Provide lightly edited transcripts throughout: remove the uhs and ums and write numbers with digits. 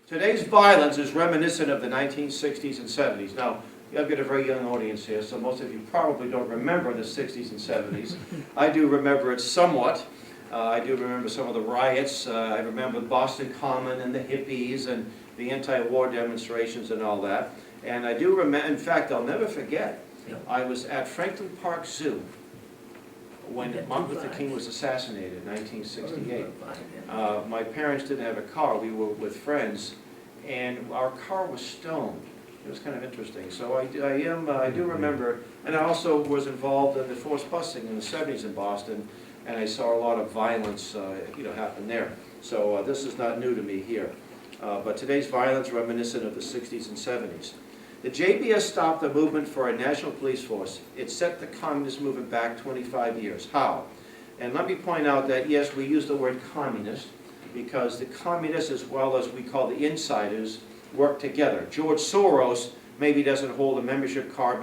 Today's violence is reminiscent of the 1960s and 70s. Now, I've got a very young audience here, so most of you probably don't remember the 60s and 70s. I do remember it somewhat. I do remember some of the riots. I remember Boston Common and the hippies and the anti-war demonstrations and all that. And I do remember, in fact, I'll never forget, I was at Franklin Park Zoo when Martin Luther King was assassinated in 1968. My parents didn't have a car. We were with friends, and our car was stoned. It was kind of interesting. So I do remember, and I also was involved in the forced busing in the 70s in Boston, and I saw a lot of violence happen there. So this is not new to me here. But today's violence reminiscent of the 60s and 70s. The JBS stopped the movement for a national police force. It set the communist movement back 25 years. How? And let me point out that, yes, we use the word communist because the communists, as well as we call the insiders, work together. George Soros maybe doesn't hold a membership card,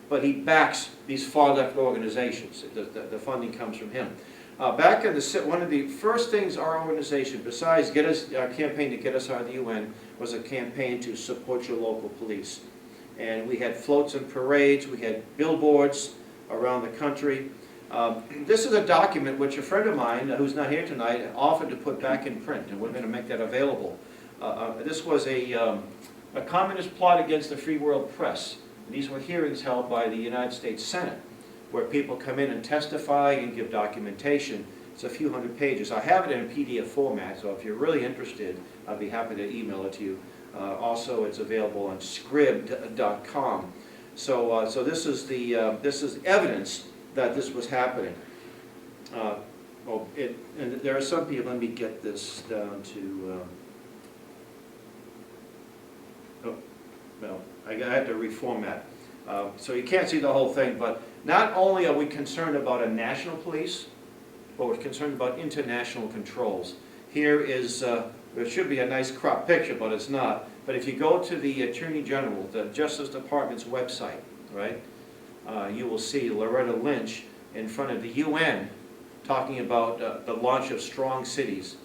but he backs these far-left organizations. The funding comes from him. Back in one of the first things our organization, besides our campaign to get us out of the UN, was a campaign to support your local police. And we had floats and parades, we had billboards around the country. This is a document which a friend of mine, who's not here tonight, offered to put back in print, and we're going to make that available. This was a communist plot against the free world press. These were hearings held by the United States Senate, where people come in and testify and give documentation. It's a few hundred pages. I have it in a PDF format, so if you're really interested, I'd be happy to email it to you. Also, it's available on scribd.com. So this is evidence that this was happening. And there are some people. Let me get this down to. Well, I have to reformat. So you can't see the whole thing, but not only are we concerned about a national police, but we're concerned about international controls. Here is, there should be a nice crop picture, but it's not. But if you go to the Attorney General, the Justice Department's website, right, you will see Loretta Lynch in front of the UN talking about the launch of strong cities.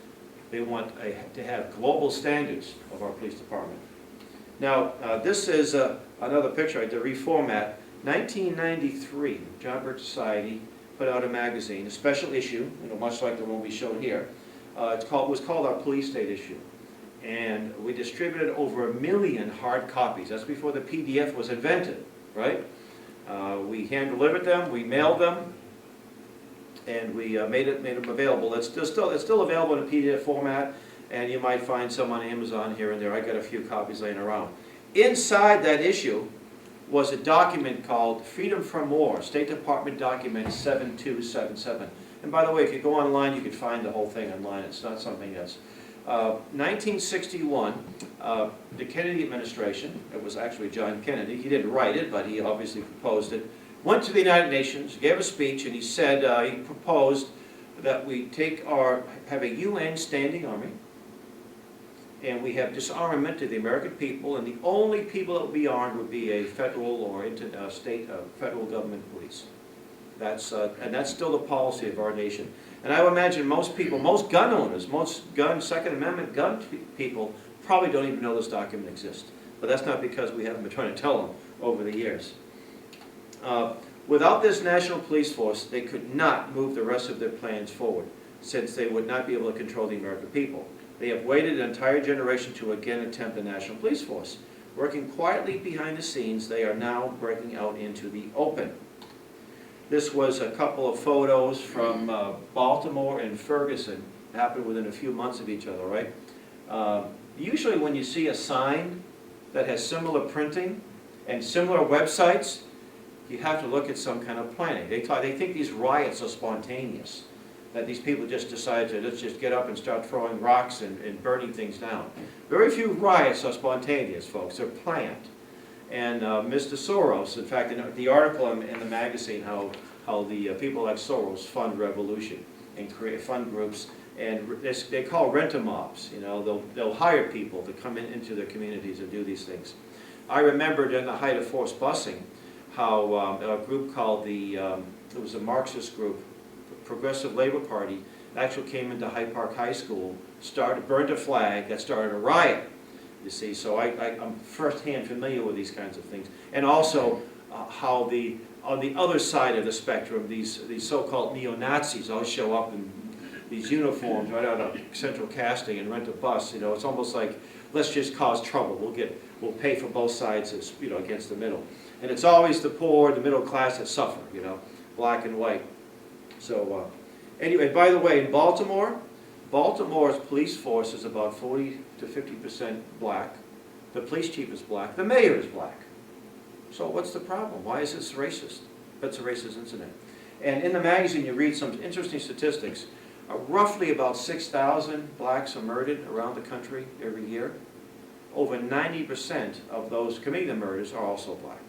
They want to have global standards of our police department. Now, this is another picture I had to reformat. 1993, John Birch Society put out a magazine, a special issue, much like the one we showed here. It was called our Police State issue. And we distributed over 1 million hard copies. That's before the PDF was invented, right? We hand-delivered them, we mailed them, and we made them available. It's still available in a PDF format, and you might find some on Amazon here and there. I got a few copies laying around. Inside that issue was a document called Freedom from War, State Department Document 7277. And by the way, if you go online, you can find the whole thing online. It's not something that's... 1961, the Kennedy administration, it was actually John Kennedy, he didn't write it, but he obviously proposed it, went to the United Nations, gave a speech, and he said, he proposed that we have a UN standing army, and we have disarmament to the American people, and the only people that will be armed would be a federal or state federal government police. And that's still the policy of our nation. And I would imagine most people, most gun owners, most Second Amendment gun people probably don't even know this document exists. But that's not because we haven't been trying to tell them over the years. Without this national police force, they could not move the rest of their plans forward, since they would not be able to control the American people. They have waited an entire generation to again attempt a national police force. Working quietly behind the scenes, they are now breaking out into the open. This was a couple of photos from Baltimore and Ferguson. It happened within a few months of each other, right? Usually when you see a sign that has similar printing and similar websites, you have to look at some kind of planning. They think these riots are spontaneous, that these people just decide to let's just get up and start throwing rocks and burning things down. Very few riots are spontaneous, folks. They're planned. And Mr. Soros, in fact, in the article in the magazine, how the people like Soros fund revolution and create fund groups, and they call rent-a-mobs. They'll hire people to come into their communities and do these things. I remember during the height of forced busing, how a group called it was a Marxist group, Progressive Labor Party, actually came into Hyde Park High School, burned a flag that started a riot. You see, so I'm firsthand familiar with these kinds of things. And also how on the other side of the spectrum, these so-called neo-Nazis always show up in these uniforms right out of central casting and rent a bus. You know, it's almost like, let's just cause trouble. We'll pay for both sides, as, you know, against the middle. And it's always the poor, the middle class that suffer, you know, black and white. So anyway, by the way, in Baltimore's police force is about 40 to 50% black. The police chief is black. The mayor is black. So what's the problem? Why is this racist? That's a racist incident. And in the magazine you read some interesting statistics. Roughly about 6,000 blacks are murdered around the country every year. Over 90% of those committing the murders are also black.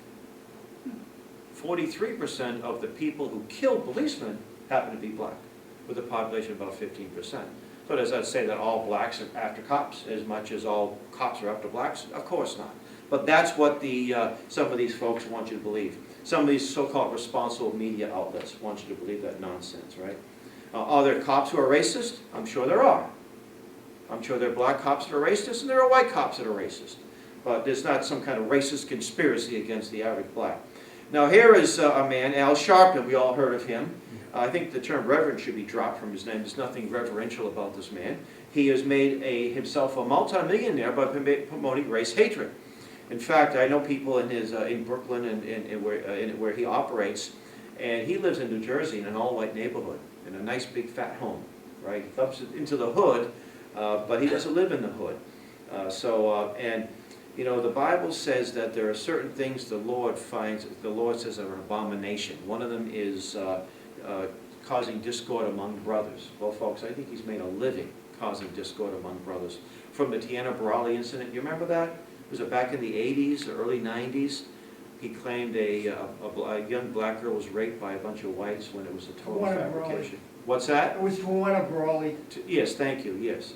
43% of the people who kill policemen happen to be black, with a population of about 15%. So does that say that all blacks are after cops as much as all cops are after blacks? Of course not. But that's what some of these folks want you to believe. Some of these so-called responsible media outlets want you to believe that nonsense, right? Are there cops who are racist? I'm sure there are. I'm sure there are black cops that are racist, and there are white cops that are racist. But there's not some kind of racist conspiracy against the average black. Now here is a man, Hal Shurtleff. We all heard of him. I think the term reverend should be dropped from his name. There's nothing reverential about this man. He has made himself a multimillionaire by promoting race hatred. In fact, I know people in Brooklyn and where he operates, and he lives in New Jersey in an all-white neighborhood, in a nice big fat home, right? He comes into the hood, but he doesn't live in the hood. And you know, the Bible says that there are certain things the Lord says are an abomination. One of them is causing discord among brothers. Well, folks, I think he's made a living causing discord among brothers. From the Tiana Brawley incident, you remember that? Was it back in the 80s or early 90s? He claimed a young black girl was raped by a bunch of whites when it was a total fabrication. What's that? It was Tawana Brawley. Yes, thank you, yes.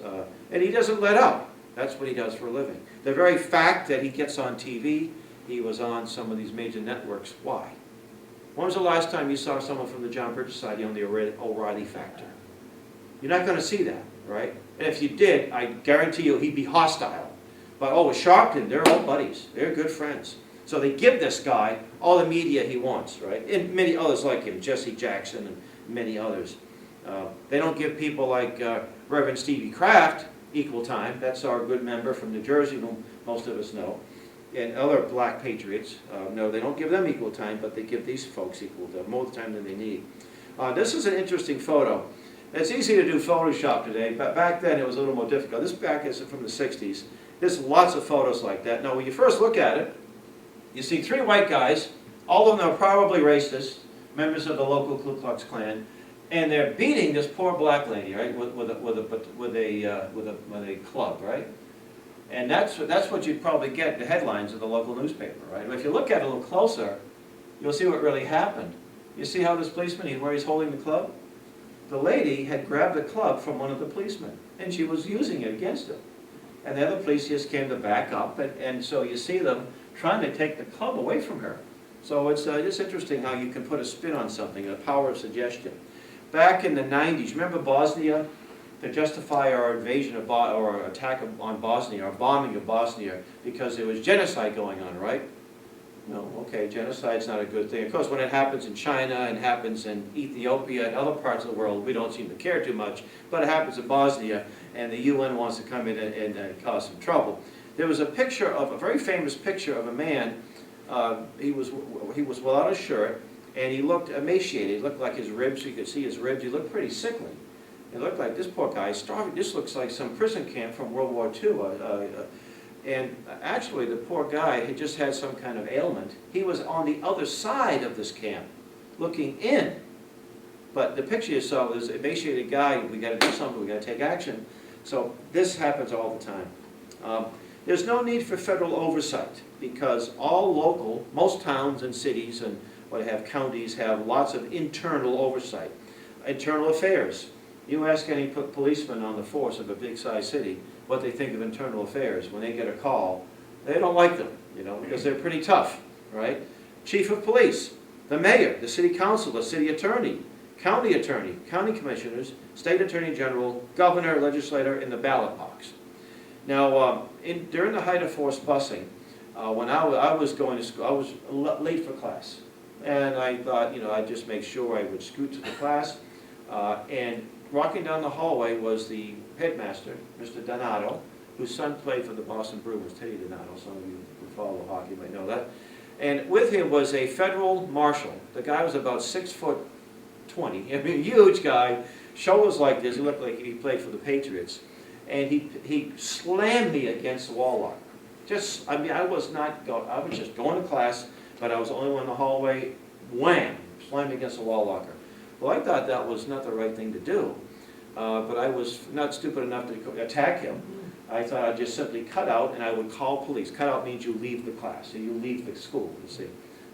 And he doesn't let up. That's what he does for a living. The very fact that he gets on TV, he was on some of these major networks, why? When was the last time you saw someone from the John Birch Society on the O'Reilly Factor? You're not going to see that, right? And if you did, I guarantee you he'd be hostile. But oh, Sharpton, they're all buddies. They're good friends. So they give this guy all the media he wants, right? And many others like him, Jesse Jackson and many others. They don't give people like Reverend Stevie Kraft equal time. That's our good member from New Jersey, whom most of us know. And other black patriots, no, they don't give them equal time, but they give these folks equal time, more time than they need. This is an interesting photo. It's easy to do Photoshop today, but back then it was a little more difficult. This back is from the 60s. There's lots of photos like that. Now, when you first look at it, you see three white guys. All of them are probably racist, members of the local Ku Klux Klan, and they're beating this poor black lady, right, with a club, right? And that's what you'd probably get in the headlines of the local newspaper, right? But if you look at it a little closer, you'll see what really happened. You see how this policeman, where he's holding the club? The lady had grabbed the club from one of the policemen, and she was using it against him. And the other police just came to back up, and so you see them trying to take the club away from her. So it's just interesting how you can put a spin on something, the power of suggestion. Back in the 90s, remember Bosnia? To justify our invasion of or attack on Bosnia, our bombing of Bosnia, because there was genocide going on, right? No, okay, genocide's not a good thing. Of course, when it happens in China and happens in Ethiopia and other parts of the world, we don't seem to care too much. But it happens in Bosnia, and the UN wants to come in and cause some trouble. There was a picture of a very famous picture of a man. He was without a shirt, and he looked emaciated. He looked like his ribs. You could see his ribs. He looked pretty sickly. It looked like this poor guy is starving. This looks like some prison camp from World War II. And actually, the poor guy had just had some kind of ailment. He was on the other side of this camp, looking in. But the picture you saw was an emaciated guy. We got to do something. We got to take action. So this happens all the time. There's no need for federal oversight because all local, most towns and cities and what have counties have lots of internal oversight, internal affairs. You ask any policeman on the force of a big-sized city what they think of internal affairs. When they get a call, they don't like them, because they're pretty tough, right? Chief of police, the mayor, the city council, the city attorney, county commissioners, state attorney general, governor, legislator, in the ballot box. Now, during the height of forced busing, when I was going to school, I was late for class. And I thought, you know, I'd just make sure I would scoot to the class. And walking down the hallway was the headmaster, Mr. Donato, whose son played for the Boston Bruins, Teddy Donato. Some of you who follow hockey might know that. And with him was a federal marshal. The guy was about 6'20". I mean, a huge guy, shoulders like this. He looked like he played for the Patriots. And he slammed me against the wall locker. I mean, I was just going to class, but I was the only one in the hallway. Wham! Slammed against the wall locker. Well, I thought that was not the right thing to do, but I was not stupid enough to attack him. I thought I'd just simply cut out, and I would call police. Cut out means you leave the class, so you leave the school, you see.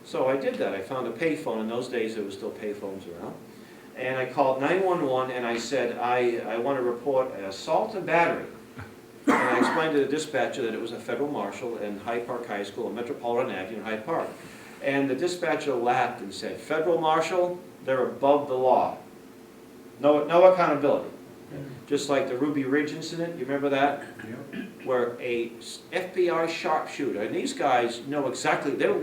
So I did that. I found a payphone. In those days, there were still payphones around. And I called 911, and I said, I want to report an assault and battery. And I explained to the dispatcher that it was a federal marshal in Hyde Park High School, on Metropolitan Avenue in Hyde Park. And the dispatcher laughed and said, "Federal marshal, they're above the law. No accountability." Just like the Ruby Ridge incident, you remember that? Yep. Where a FBI sharpshooter, and these guys know exactly, they were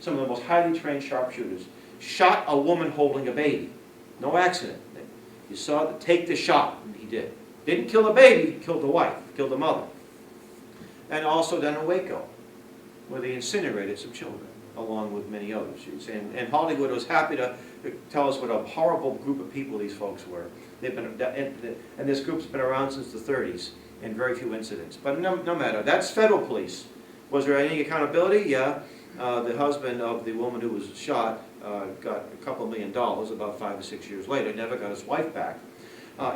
some of the most highly trained sharpshooters, shot a woman holding a baby. No accident. You saw take the shot, and he did. Didn't kill the baby, killed the wife, killed the mother. And also down in Waco, where they incinerated some children, along with many others. And Hollywood was happy to tell us what a horrible group of people these folks were. They've been, and this group's been around since the 30s, and very few incidents. But no matter, that's federal police. Was there any accountability? Yeah. The husband of the woman who was shot got a couple $1 million about 5 or 6 years later, never got his wife back.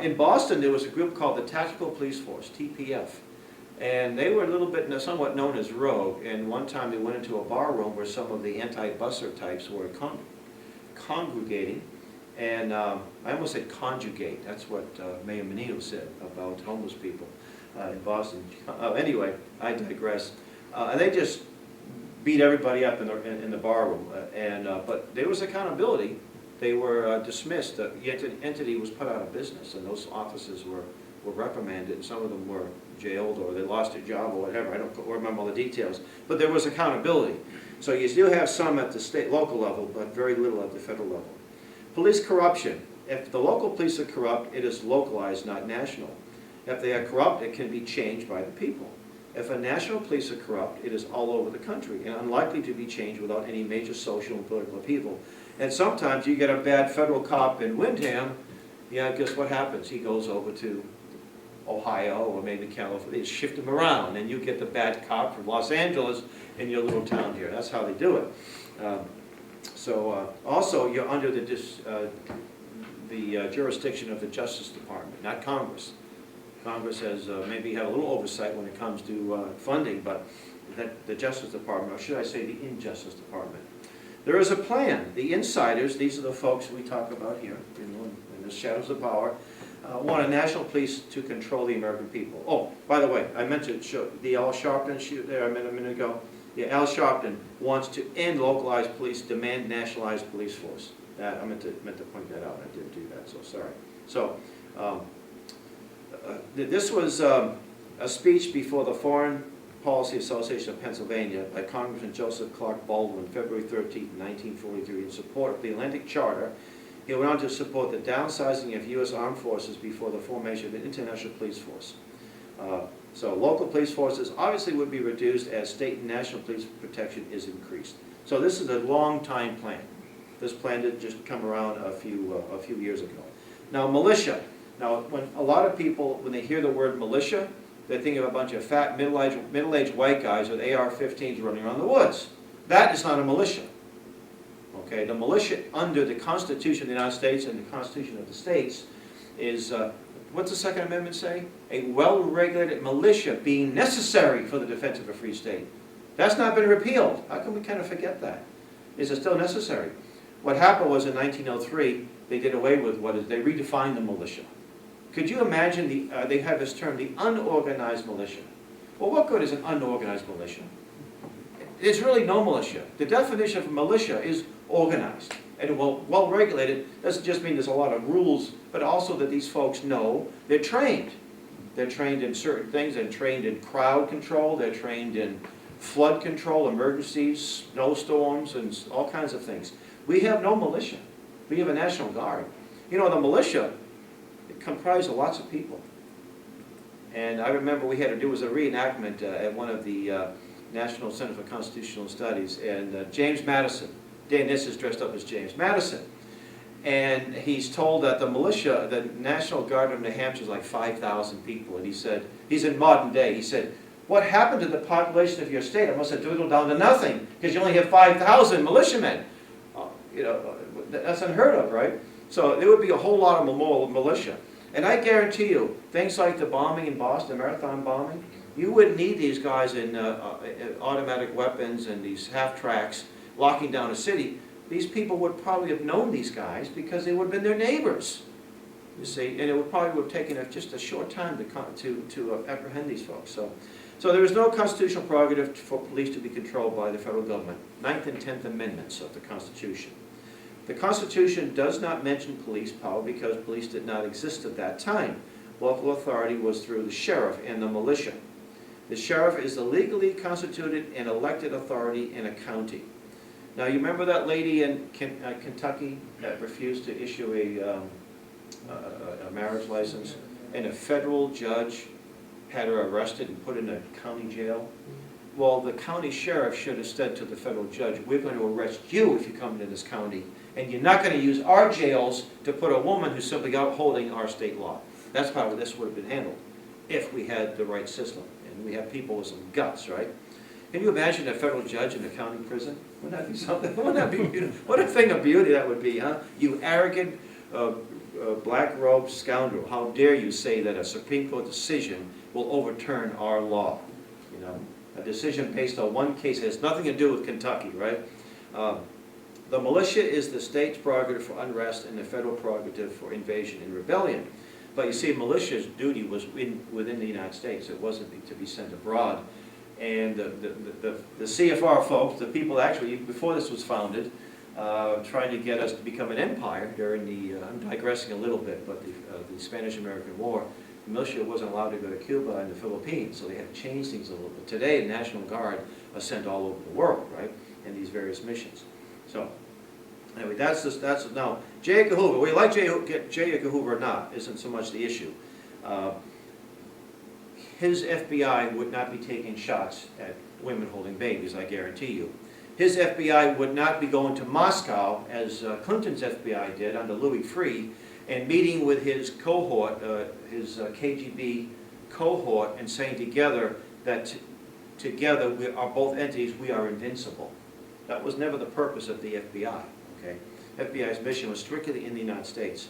In Boston, there was a group called the Tactical Police Force, TPF. And they were a little bit, somewhat known as rogue. And one time they went into a bar room where some of the anti-busser types were congregating. And I almost said conjugate. That's what Mayor Menino said about homeless people in Boston. Anyway, I digress. And they just beat everybody up in the bar room. But there was accountability. They were dismissed. The entity was put out of business, and those officers were reprimanded. Some of them were jailed, or they lost their job, or whatever. I don't remember all the details. But there was accountability. So you still have some at the state, local level, but very little at the federal level. Police corruption. If the local police are corrupt, it is localized, not national. If they are corrupt, it can be changed by the people. If a national police are corrupt, it is all over the country and unlikely to be changed without any major social and political upheaval. And sometimes you get a bad federal cop in Windham, yeah, guess what happens? He goes over to Ohio or maybe California. They shift him around, and you get the bad cop from Los Angeles in your little town here. That's how they do it. Also, you're under the jurisdiction of the Justice Department, not Congress. Congress has maybe had a little oversight when it comes to funding, but the Justice Department, or should I say the Injustice Department. There is a plan. The insiders, these are the folks we talk about here, in the shadows of power, want a national police to control the American people. Oh, by the way, I meant to show the Al Sharpton shoot there a minute ago. Yeah, Al Sharpton wants to end localized police, demand nationalized police force. That, I meant to point that out. I didn't do that, so sorry. So, this was a speech before the Foreign Policy Association of Pennsylvania by Congressman Joseph Clark Baldwin, February 13, 1943, in support of the Atlantic Charter. He went on to support the downsizing of U.S. armed forces before the formation of an international police force. So local police forces obviously would be reduced as state and national police protection is increased. So this is a long-time plan. This plan didn't just come around a few years ago. Now, militia. Now, when a lot of people, when they hear the word militia, they think of a bunch of fat, middle-aged white guys with AR-15s running around the woods. That is not a militia. Okay, the militia under the Constitution of the United States and the Constitution of the States is, what's the Second Amendment say? A well-regulated militia being necessary for the defense of a free state. That's not been repealed. How can we kind of forget that? Is it still necessary? What happened was in 1903, they did away with they redefined the militia. Could you imagine they have this term, the unorganized militia. Well, what good is an unorganized militia? There's really no militia. The definition of a militia is organized. And well-regulated doesn't just mean there's a lot of rules, but also that these folks know they're trained. They're trained in certain things. They're trained in crowd control. They're trained in flood control, emergencies, snowstorms, and all kinds of things. We have no militia. We have a National Guard. You know, the militia, it comprised of lots of people. And I remember we had to do was a reenactment at one of the National Center for Constitutional Studies, and James Madison, Dan Niss is dressed up as James Madison. And he's told that the militia, the National Guard of New Hampshire is like 5,000 people. And he said, he's in modern day, he said, what happened to the population of your state? It must have dwindled down to nothing, because you only have 5,000 militiamen. You know, that's unheard of, right? So there would be a whole lot of militia. And I guarantee you, things like the bombing in Boston, marathon bombing, you wouldn't need these guys in automatic weapons and these half-tracks locking down a city. These people would probably have known these guys because they would have been their neighbors, you see, and it would probably have taken just a short time to apprehend these folks. So there is no constitutional prerogative for police to be controlled by the federal government. 9th and 10th Amendments of the Constitution. The Constitution does not mention police power because police did not exist at that time. Local authority was through the sheriff and the militia. The sheriff is the legally constituted and elected authority in a county. Now, you remember that lady in Kentucky that refused to issue a marriage license, and a federal judge had her arrested and put in a county jail? Well, the county sheriff should have said to the federal judge, we're going to arrest you if you come into this county, and you're not going to use our jails to put a woman who's simply upholding our state law. That's how this would have been handled if we had the right system, and we have people with some guts, right? Can you imagine a federal judge in a county prison? Wouldn't that be something? Wouldn't that be beautiful? What a thing of beauty that would be, huh? You arrogant, black-robed scoundrel, how dare you say that a Supreme Court decision will overturn our law? You know, a decision based on one case has nothing to do with Kentucky, right? The militia is the state's prerogative for unrest and the federal prerogative for invasion and rebellion. But you see, militia's duty was within the United States. It wasn't to be sent abroad. And the CFR folks, the people actually, before this was founded, trying to get us to become an empire during the, I'm digressing a little bit, but the Spanish-American War, the militia wasn't allowed to go to Cuba and the Philippines, so they had to change things a little bit. Today, the National Guard are sent all over the world, right, in these various missions. So, anyway, that's now, J. Edgar Hoover, we like J. Edgar Hoover or not, isn't so much the issue. His FBI would not be taking shots at women holding babies, I guarantee you. His FBI would not be going to Moscow, as Clinton's FBI did under Louis Freeh, and meeting with his cohort, his KGB cohort, and saying together that together we are both entities, we are invincible. That was never the purpose of the FBI, okay? FBI's mission was strictly in the United States.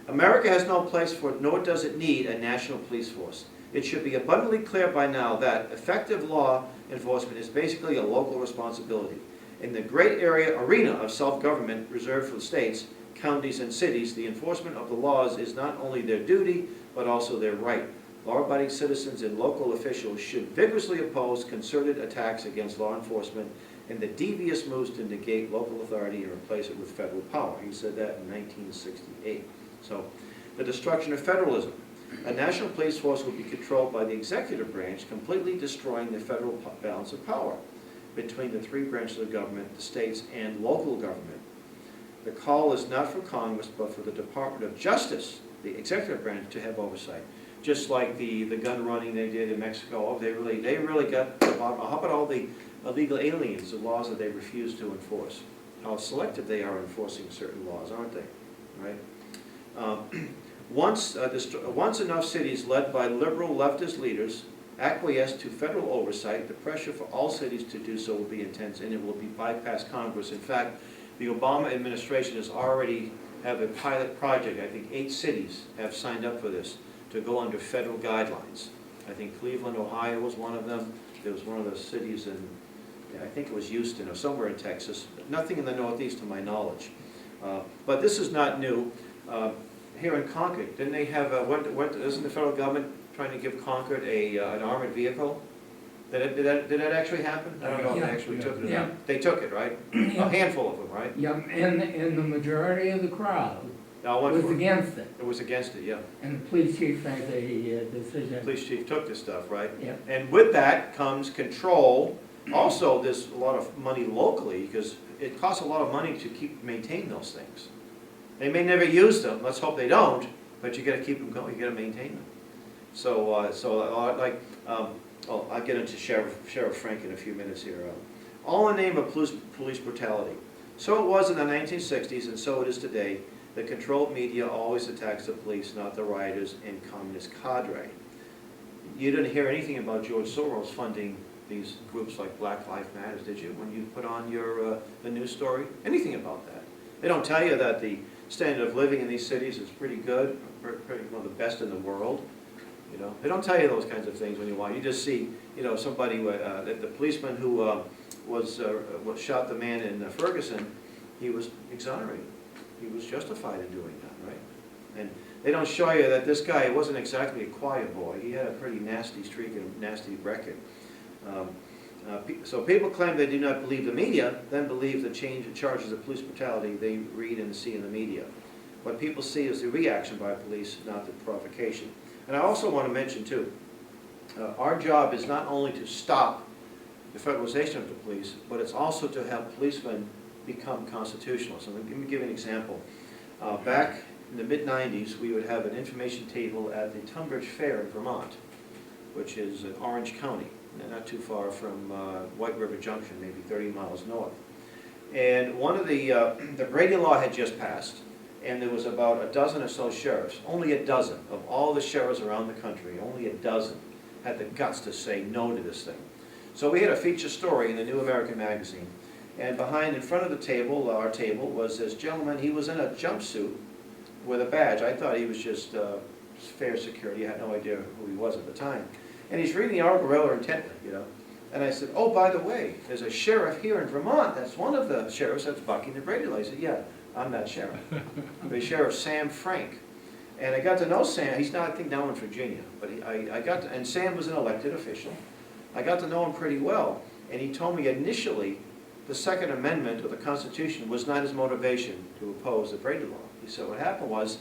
America has no place for, nor does it need, a national police force. It should be abundantly clear by now that effective law enforcement is basically a local responsibility. In the great arena of self-government reserved for the states, counties, and cities, the enforcement of the laws is not only their duty, but also their right. Law-abiding citizens and local officials should vigorously oppose concerted attacks against law enforcement and the devious moves to negate local authority and replace it with federal power. He said that in 1968. So, the destruction of federalism. A national police force will be controlled by the executive branch, completely destroying the federal balance of power between the three branches of government, the states and local government. The call is not for Congress, but for the Department of Justice, the executive branch, to have oversight. Just like the gun running they did in Mexico, oh, they really got the bottom. How about all the illegal aliens, the laws that they refuse to enforce? How selective they are enforcing certain laws, aren't they? Right? Once enough cities led by liberal leftist leaders acquiesce to federal oversight, the pressure for all cities to do so will be intense, and it will be bypass Congress. In fact, the Obama administration has already have a pilot project. I think 8 cities have signed up for this to go under federal guidelines. I think Cleveland, Ohio was one of them. There was one of those cities in, I think it was Houston or somewhere in Texas. Nothing in the Northeast to my knowledge. But this is not new. Here in Concord, didn't they have, isn't the federal government trying to give Concord an armored vehicle? Did that actually happen? I don't know if they actually took it or not. They took it, right? A handful of them, right? Yeah, and the majority of the crowd I went was for it. against it. It was against it, yeah. And the police chief made a decision. Police chief took this stuff, right? Yep. And with that comes control. Also, there's a lot of money locally, because it costs a lot of money to maintain those things. They may never use them, let's hope they don't, but you gotta keep them going, you gotta maintain them. So, I'll get into Sheriff Frank in a few minutes here. All in the name of police brutality. So it was in the 1960s, and so it is today. The controlled media always attacks the police, not the rioters and communist cadre. You didn't hear anything about George Soros funding these groups like Black Lives Matter, did you, when you put on your the news story? Anything about that? They don't tell you that the standard of living in these cities is pretty good, pretty one of the best in the world. You know, they don't tell you those kinds of things when you watch. You just see, you know, somebody, the policeman who shot the man in Ferguson, he was exonerated. He was justified in doing that, right? And they don't show you that this guy wasn't exactly a quiet boy. He had a pretty nasty streak and nasty record. So people claim they do not believe the media, then believe the charges of police brutality they read and see in the media. What people see is the reaction by police, not the provocation. And I also want to mention too, our job is not only to stop the federalization of the police, but it's also to help policemen become constitutional. So let me give you an example. Back in the mid-90s, we would have an information table at the Tunbridge Fair in Vermont, which is in Orange County, not too far from White River Junction, maybe 30 miles north. And one of the Brady Law had just passed, and there was about a dozen or so sheriffs, only a dozen of all the sheriffs around the country, only a dozen had the guts to say no to this thing. So we had a feature story in the New American Magazine, and in front of the table, our table, was this gentleman. He was in a jumpsuit with a badge. I thought he was just fair security. I had no idea who he was at the time. And he's reading the article rather intently, you know. And I said, oh, by the way, there's a sheriff here in Vermont. That's one of the sheriffs that's bucking the Brady Law. He said, yeah, I'm that sheriff. The Sheriff Sam Frank. And I got to know Sam. He's not, I think, down in Virginia. But and Sam was an elected official. I got to know him pretty well. And he told me initially the Second Amendment of the Constitution was not his motivation to oppose the Brady Law. He said what happened was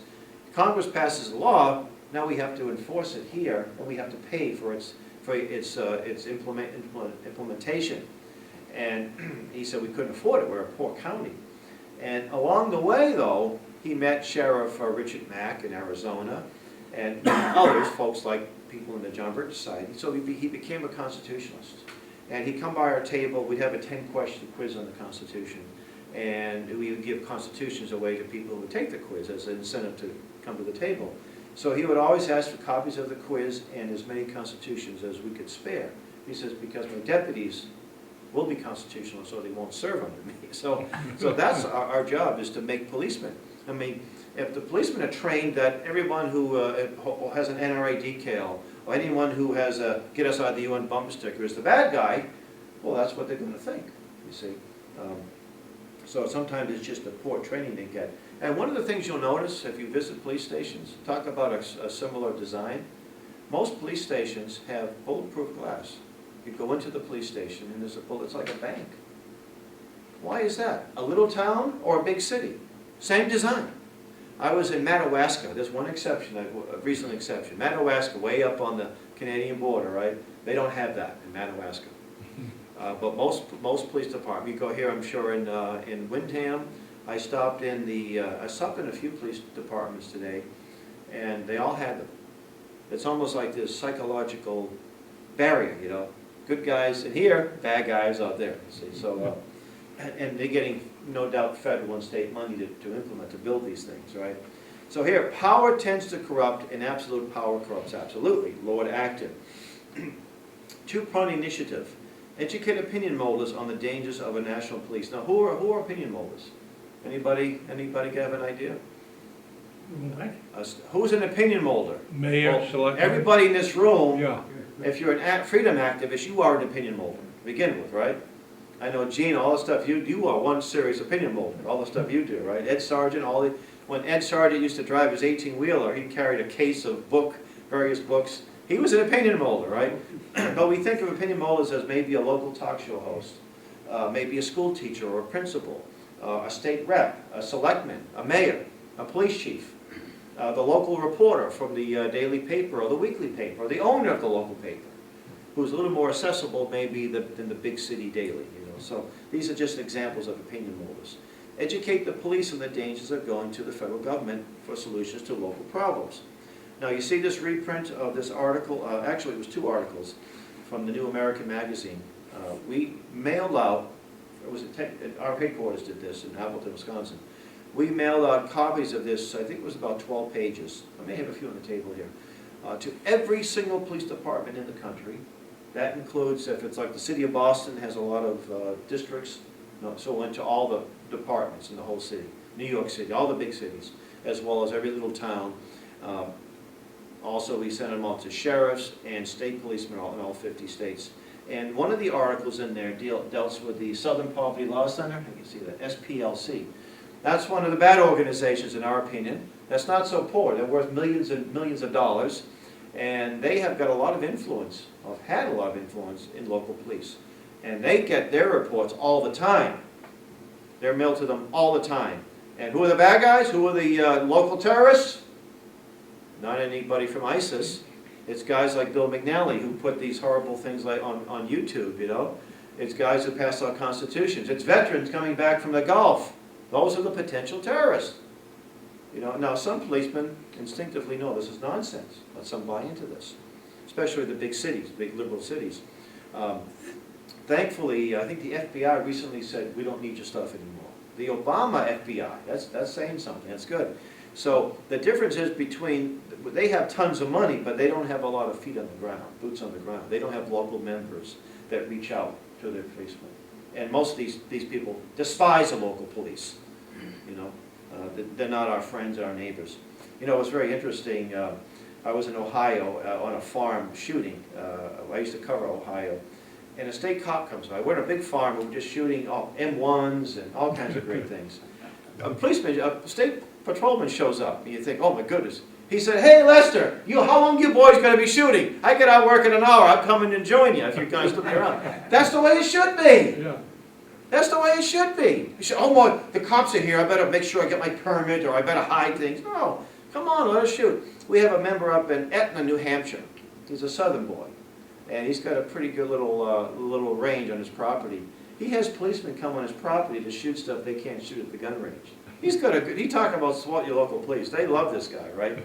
Congress passes a law, now we have to enforce it here, and we have to pay for its implementation. And he said we couldn't afford it, we're a poor county. And along the way, though, he met Sheriff Richard Mack in Arizona, and others, folks like people in the John Birch Society. So he became a constitutionalist. And he'd come by our table, we'd have a 10-question quiz on the Constitution, and we would give constitutions away to people who would take the quiz as an incentive to come to the table. So he would always ask for copies of the quiz and as many constitutions as we could spare. He says, because my deputies will be constitutional, so they won't serve under me. So that's our job, is to make policemen. I mean, if the policemen are trained that everyone who has an NRA decal, or anyone who has a get us out of the UN bumper sticker is the bad guy, well, that's what they're going to think, you see. So sometimes it's just the poor training they get. And one of the things you'll notice if you visit police stations, talk about a similar design, most police stations have bulletproof glass. You go into the police station and there's it's like a bank. Why is that? A little town or a big city? Same design. I was in Madawaska. There's one exception, a recent exception. Madawaska, way up on the Canadian border, right? They don't have that in Madawaska. But most police departments, you go here, I'm sure, in Windham. I stopped in a few police departments today, and they all had them. It's almost like this psychological barrier, you know. Good guys in here, bad guys out there. See, so and they're getting, no doubt, federal and state money to implement, to build these things, right? So here, power tends to corrupt, and absolute power corrupts absolutely. Lord Acton. Two-pronged initiative. Educate opinion molders on the dangers of a national police. Now, who are opinion molders? Anybody have an idea? Who's an opinion molder? Mayor, selectman. Everybody in this room, Yeah. if you're a freedom activist, you are an opinion molder to begin with, right? I know, Gene, all the stuff you are one serious opinion molder, all the stuff you do, right? Ed Sargent, when Ed Sargent used to drive his 18-wheeler, he carried a case of various books. He was an opinion molder, right? But we think of opinion molders as maybe a local talk show host, maybe a school teacher or a principal, a state rep, a selectman, a mayor. a police chief, the local reporter from the daily paper or the weekly paper, or the owner of the local paper, who's a little more accessible maybe than the big city daily, you know. So these are just examples of opinion holders. Educate the police on the dangers of going to the federal government for solutions to local problems. Now you see this reprint of this article, actually it was 2 articles from the New American magazine. We mailed out, our headquarters did this in Appleton, Wisconsin. We mailed out copies of this, I think it was about 12 pages, I may have a few on the table here, to every single police department in the country. That includes, if it's like the city of Boston has a lot of districts, so it went to all the departments in the whole city. New York City, all the big cities, as well as every little town. Also, we sent them out to sheriffs and state policemen in all 50 states. And one of the articles in there dealt with the Southern Poverty Law Center. You can see that, SPLC. That's one of the bad organizations in our opinion. That's not so poor. They're worth millions and millions of dollars. And they have got a lot of influence, or have had a lot of influence in local police. And they get their reports all the time. They're mailed to them all the time. And who are the bad guys? Who are the local terrorists? Not anybody from ISIS. It's guys like Bill McNally who put these horrible things like on YouTube, you know. It's guys who pass out constitutions. It's veterans coming back from the Gulf. Those are the potential terrorists. You know, now some policemen instinctively know this is nonsense, but some buy into this, especially the big cities, big liberal cities. Thankfully, I think the FBI recently said, we don't need your stuff anymore. The Obama FBI, that's saying something, that's good. So the difference is between, they have tons of money, but they don't have a lot of feet on the ground, boots on the ground. They don't have local members that reach out to their policemen. And most of these people despise the local police, you know. They're not our friends, our neighbors. You know, it was very interesting. I was in Ohio on a farm shooting. I used to cover Ohio. And a state cop comes by. We're at a big farm. We're just shooting M1s and all kinds of great things. A state patrolman shows up. And you think, oh my goodness. He said, hey Lester, how long you boys going to be shooting? I get out work in an hour. I'm coming to join you if you guys look around. That's the way it should be. Yeah. That's the way it should be. You should, oh my, the cops are here, I better make sure I get my permit, or I better hide things. No, come on, let us shoot. We have a member up in Etna, New Hampshire. He's a southern boy, and he's got a pretty good little range on his property. He has policemen come on his property to shoot stuff they can't shoot at the gun range. He's got a good, he talking about SWAT your local police. They love this guy, right?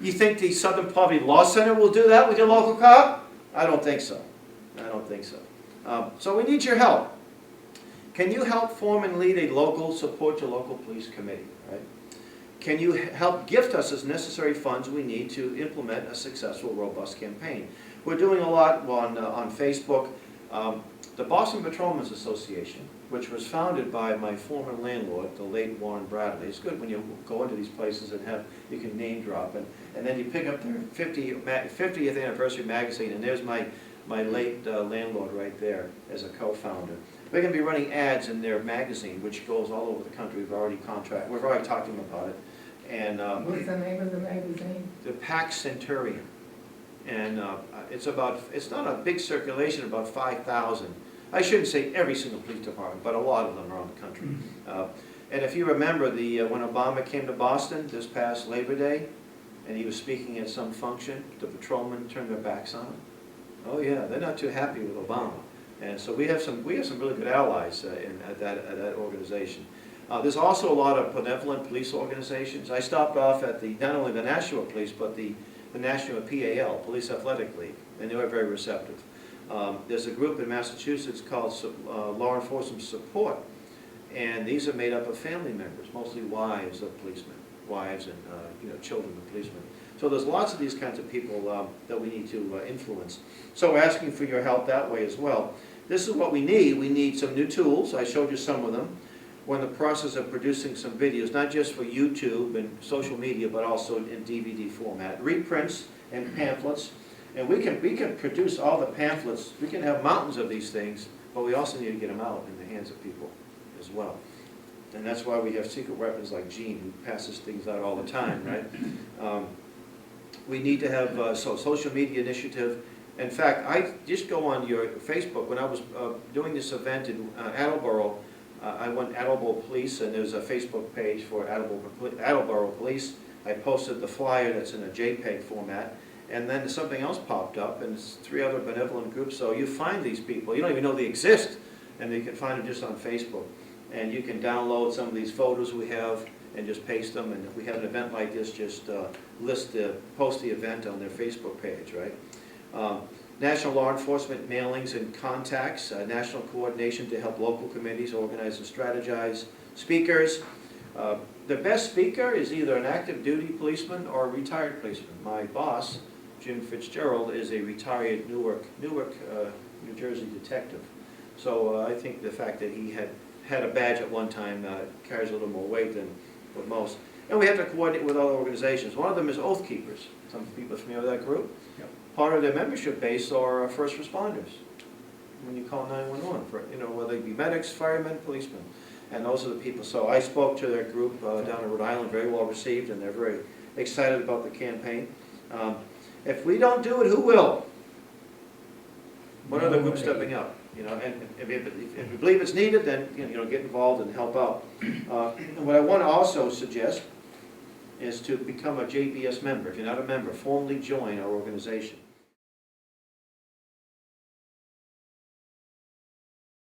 You think the Southern Poverty Law Center will do that with your local cop? I don't think so. I don't think so. So we need your help. Can you help form and lead a local, support your local police committee, right? Can you help gift us as necessary funds we need to implement a successful, robust campaign? We're doing a lot on Facebook. The Boston Patrolmen's Association, which was founded by my former landlord, the late Warren Bradley. It's good when you go into these places and you can name drop, and then you pick up their 50th anniversary magazine, and there's my late landlord right there as a co-founder. We're going to be running ads in their magazine, which goes all over the country. We've already talked to them about it. And what's the name of the magazine? The Pac Centurion. And it's not a big circulation, about 5,000. I shouldn't say every single police department, but a lot of them around the country. And if you remember, when Obama came to Boston this past Labor Day, and he was speaking at some function, the patrolmen turned their backs on him. Oh yeah, they're not too happy with Obama. And so we have some really good allies at that organization. There's also a lot of benevolent police organizations. I stopped off at not only the National Police, but the National PAL, Police Athletic League, and they were very receptive. There's a group in Massachusetts called Law Enforcement Support, and these are made up of family members, mostly wives of policemen, wives and children of policemen. So there's lots of these kinds of people that we need to influence. So we're asking for your help that way as well. This is what we need. We need some new tools. I showed you some of them. We're in the process of producing some videos, not just for YouTube and social media, but also in DVD format. Reprints and pamphlets. And we can produce all the pamphlets. We can have mountains of these things, but we also need to get them out in the hands of people as well. And that's why we have secret weapons like Gene, who passes things out all the time, right? We need to have a social media initiative. In fact, I just go on your Facebook. When I was doing this event in Attleboro, I went Attleboro Police, and there's a Facebook page for Attleboro Police. I posted the flyer that's in a JPEG format, and then something else popped up, and it's 3 other benevolent groups. So you find these people, you don't even know they exist, and you can find them just on Facebook. And you can download some of these photos we have and just paste them, and if we have an event like this, just post the event on their Facebook page, right? National law enforcement mailings and contacts, national coordination to help local committees organize and strategize. Speakers, the best speaker is either an active duty policeman or a retired policeman. My boss, Jim Fitzgerald, is a retired Newark, New Jersey detective. So I think the fact that he had a badge at one time carries a little more weight than with most. And we have to coordinate with other organizations. One of them is Oath Keepers. Some people are familiar with that group. Yep. Part of their membership base are first responders. When you call 911, for, whether they be medics, firemen, policemen. And those are the people. So I spoke to their group down in Rhode Island, very well received, and they're very excited about the campaign. If we don't do it, who will? What other group stepping up? And if you believe it's needed, then get involved and help out. And what I want to also suggest is to become a JBS member. If you're not a member, formally join our organization.